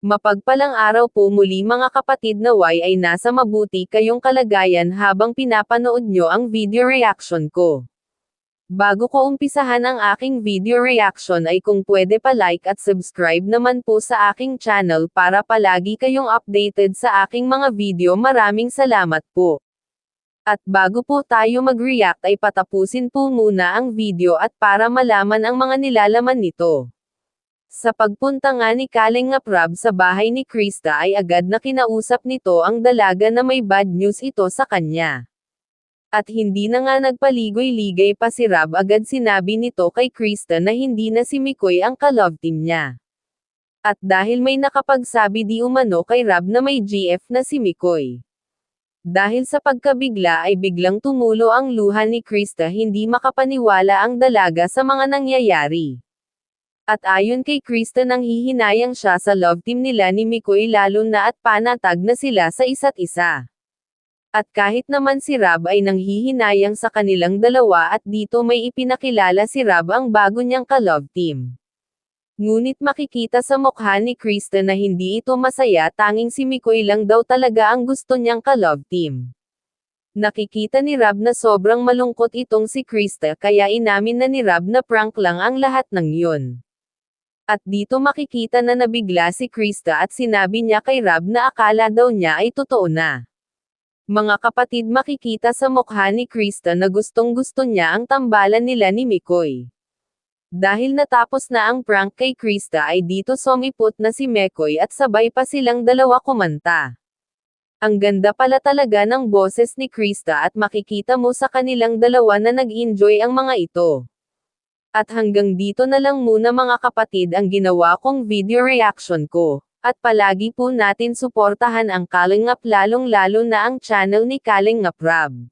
Mapagpalang araw po muli mga kapatid, naway ay nasa mabuti kayong kalagayan habang pinapanood nyo ang video reaction ko. Bago ko umpisahan ang aking video reaction ay kung pwede pa like at subscribe naman po sa aking channel para palagi kayong updated sa aking mga video. Maraming salamat po. At bago po tayo mag-react ay patapusin po muna ang video at para malaman ang mga nilalaman nito. Sa pagpunta nga ni Kalingap Rob sa bahay ni Krista ay agad na kinausap nito ang dalaga na may bad news ito sa kanya. At hindi na nga nagpaligoy-ligay pa si Rob, agad sinabi nito kay Krista na hindi na si Mikoy ang ka-love team niya. At dahil may nakapagsabi di umano kay Rob na may GF na si Mikoy. Dahil sa pagkabigla ay biglang tumulo ang luha ni Krista, hindi makapaniwala ang dalaga sa mga nangyayari. At ayon kay Krista, nanghihinayang siya sa love team nila ni Mikoy lalo na at panatag na sila sa isa't isa. At kahit naman si Rob ay nanghihinayang sa kanilang dalawa at dito may ipinakilala si Rob ang bago niyang ka-love team. Ngunit makikita sa mukha ni Krista na hindi ito masaya, tanging si Mikoy lang daw talaga ang gusto niyang ka-love team. Nakikita ni Rob na sobrang malungkot itong si Krista kaya inamin na ni Rob na prank lang ang lahat ng yun. At dito makikita na nabigla si Krista at sinabi niya kay Rob na akala daw niya ay totoo na. Mga kapatid, makikita sa mukha ni Krista na gustong-gusto niya ang tambalan nila ni Mikoy. Dahil natapos na ang prank kay Krista ay dito sumipot na si Mikoy at sabay pa silang dalawa kumanta. Ang ganda pala talaga ng boses ni Krista at makikita mo sa kanilang dalawa na nag-enjoy ang mga ito. At hanggang dito na lang muna mga kapatid ang ginawa kong video reaction ko. At palagi po natin suportahan ang Kalingap, lalong-lalo na ang channel ni Kalingap Rob.